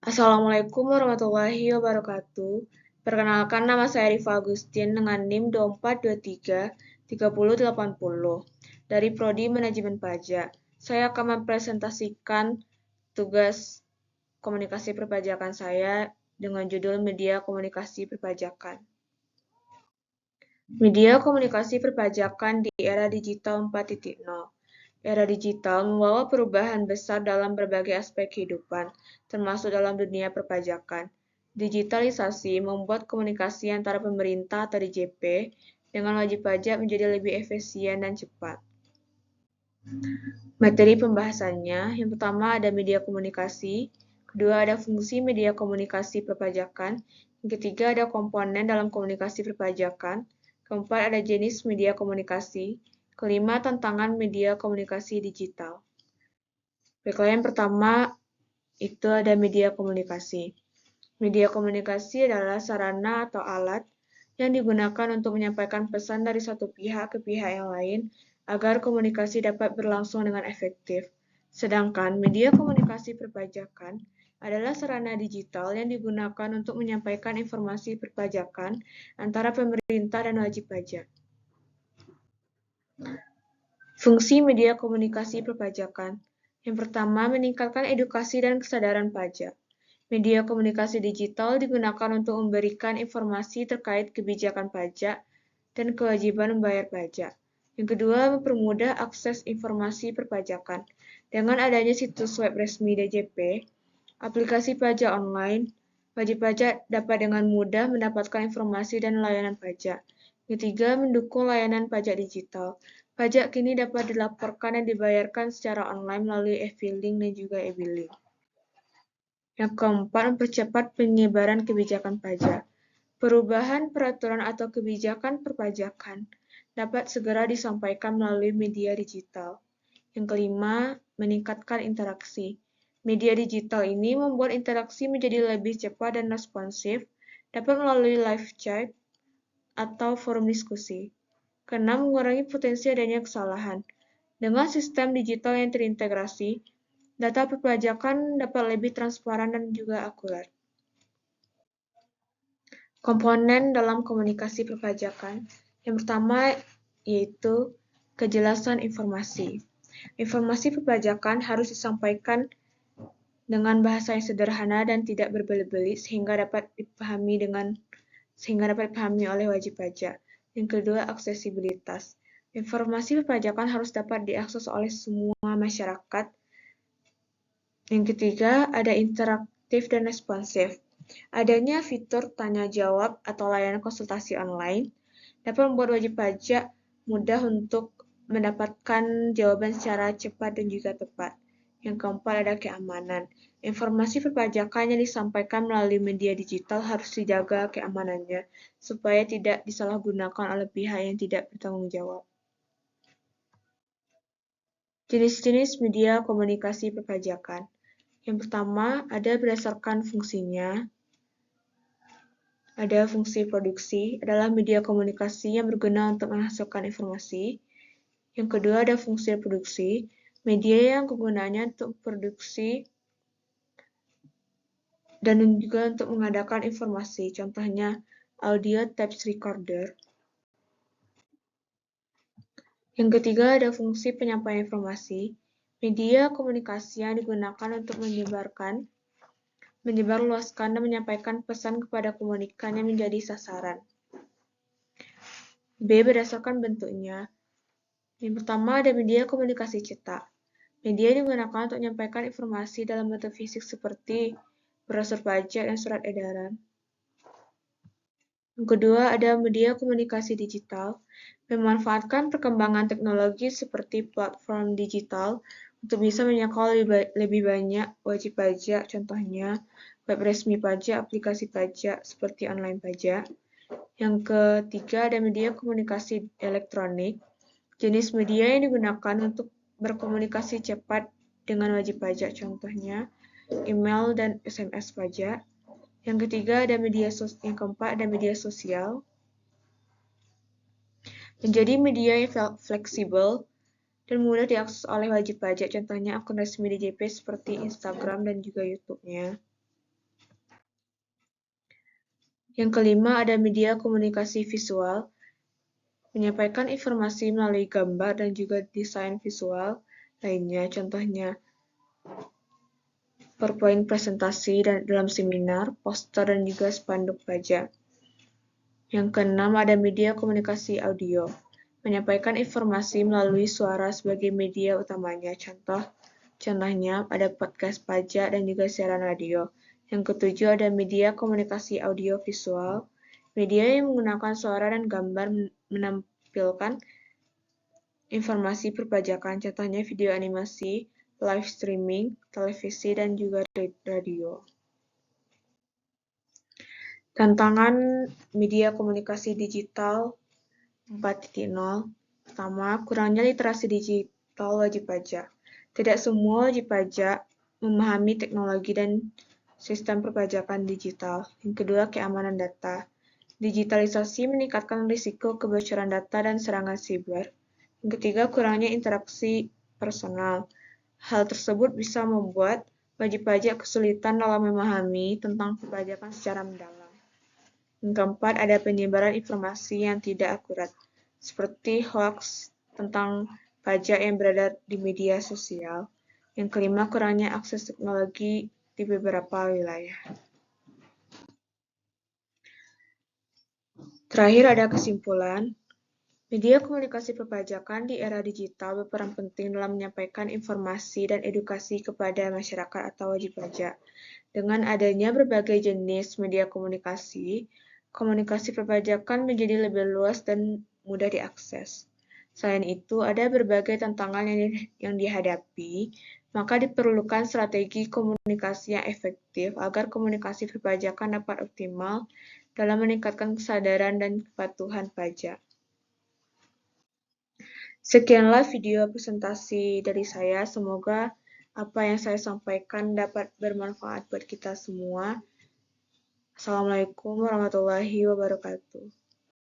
Assalamualaikum warahmatullahi wabarakatuh. Perkenalkan, nama saya Rifa Agustin dengan NIM 2423 3080 dari Prodi Manajemen Pajak. Saya akan mempresentasikan tugas komunikasi perpajakan saya dengan judul Media Komunikasi Perpajakan. Media komunikasi perpajakan di era digital 4.0. Era digital membawa perubahan besar dalam berbagai aspek kehidupan, termasuk dalam dunia perpajakan. Digitalisasi membuat komunikasi antara pemerintah atau DJP dengan wajib pajak menjadi lebih efisien dan cepat. Materi pembahasannya, yang pertama ada media komunikasi, kedua ada fungsi media komunikasi perpajakan, yang ketiga ada komponen dalam komunikasi perpajakan, keempat ada jenis media komunikasi, kelima tantangan media komunikasi digital. Baiklah, yang pertama itu ada media komunikasi. Media komunikasi adalah sarana atau alat yang digunakan untuk menyampaikan pesan dari satu pihak ke pihak yang lain agar komunikasi dapat berlangsung dengan efektif. Sedangkan media komunikasi perpajakan adalah sarana digital yang digunakan untuk menyampaikan informasi perpajakan antara pemerintah dan wajib pajak. Fungsi media komunikasi perpajakan. Yang pertama, meningkatkan edukasi dan kesadaran pajak. Media komunikasi digital digunakan untuk memberikan informasi terkait kebijakan pajak dan kewajiban membayar pajak. Yang kedua, mempermudah akses informasi perpajakan. Dengan adanya situs web resmi DJP, aplikasi pajak online, wajib pajak dapat dengan mudah mendapatkan informasi dan layanan pajak. Ketiga, mendukung layanan pajak digital. Pajak kini dapat dilaporkan dan dibayarkan secara online melalui e-filing dan juga e-billing. Yang keempat, mempercepat penyebaran kebijakan pajak. Perubahan peraturan atau kebijakan perpajakan dapat segera disampaikan melalui media digital. Yang kelima, meningkatkan interaksi. Media digital ini membuat interaksi menjadi lebih cepat dan responsif, dapat melalui live chat atau forum diskusi. Keenam, mengurangi potensi adanya kesalahan. Dengan sistem digital yang terintegrasi, data perpajakan dapat lebih transparan dan juga akurat. Komponen dalam komunikasi perpajakan. Yang pertama yaitu kejelasan informasi. Informasi perpajakan harus disampaikan dengan bahasa yang sederhana dan tidak berbelit-belit sehingga dapat dipahami oleh wajib pajak. Yang kedua, aksesibilitas. Informasi perpajakan harus dapat diakses oleh semua masyarakat. Yang ketiga, ada interaktif dan responsif. Adanya fitur tanya jawab atau layanan konsultasi online dapat membuat wajib pajak mudah untuk mendapatkan jawaban secara cepat dan juga tepat. Yang keempat ada keamanan. Informasi perpajakan yang disampaikan melalui media digital harus dijaga keamanannya supaya tidak disalahgunakan oleh pihak yang tidak bertanggung jawab. Jenis-jenis media komunikasi perpajakan. Yang pertama ada berdasarkan fungsinya. Ada fungsi produksi, adalah media komunikasi yang berguna untuk menghasilkan informasi. Yang kedua ada fungsi reproduksi, media yang kegunaannya untuk produksi dan juga untuk mengadakan informasi, contohnya audio tape recorder. Yang ketiga ada fungsi penyampaian informasi, media komunikasi yang digunakan untuk menyebarluaskan dan menyampaikan pesan kepada komunikan yang menjadi sasaran. B. Berdasarkan bentuknya. Yang pertama ada media komunikasi cetak. Media digunakan untuk menyampaikan informasi dalam bentuk fisik seperti brosur pajak dan surat edaran. Yang kedua ada media komunikasi digital, memanfaatkan perkembangan teknologi seperti platform digital untuk bisa menjangkau lebih banyak wajib pajak, contohnya web resmi pajak, aplikasi pajak seperti online pajak. Yang ketiga ada media komunikasi elektronik, jenis media yang digunakan untuk berkomunikasi cepat dengan wajib pajak, contohnya email dan SMS pajak. Yang ketiga ada yang keempat ada media sosial. Menjadi media yang fleksibel dan mudah diakses oleh wajib pajak, contohnya akun resmi DJP seperti Instagram dan juga YouTube-nya. Yang kelima ada media komunikasi visual, menyampaikan informasi melalui gambar dan juga desain visual lainnya, contohnya PowerPoint presentasi dalam seminar, poster, dan juga spanduk pajak. Yang keenam ada media komunikasi audio, menyampaikan informasi melalui suara sebagai media utamanya, contohnya ada podcast pajak dan juga siaran radio. Yang ketujuh ada media komunikasi audio visual, media yang menggunakan suara dan gambar menampilkan informasi perpajakan, contohnya video animasi, live streaming, televisi, dan juga radio. Tantangan media komunikasi digital 4.0. Pertama, kurangnya literasi digital wajib pajak. Tidak semua wajib pajak memahami teknologi dan sistem perpajakan digital. Yang kedua, keamanan data. Digitalisasi meningkatkan risiko kebocoran data dan serangan siber. Yang ketiga, kurangnya interaksi personal. Hal tersebut bisa membuat wajib pajak kesulitan dalam memahami tentang perpajakan secara mendalam. Yang keempat, ada penyebaran informasi yang tidak akurat, seperti hoax tentang pajak yang beredar di media sosial. Yang kelima, kurangnya akses teknologi di beberapa wilayah. Terakhir ada kesimpulan. Media komunikasi perpajakan di era digital berperan penting dalam menyampaikan informasi dan edukasi kepada masyarakat atau wajib pajak. Dengan adanya berbagai jenis media komunikasi, komunikasi perpajakan menjadi lebih luas dan mudah diakses. Selain itu, ada berbagai tantangan yang dihadapi, maka diperlukan strategi komunikasi yang efektif agar komunikasi perpajakan dapat optimal dalam meningkatkan kesadaran dan kepatuhan pajak. Sekianlah video presentasi dari saya. Semoga apa yang saya sampaikan dapat bermanfaat buat kita semua. Assalamualaikum warahmatullahi wabarakatuh.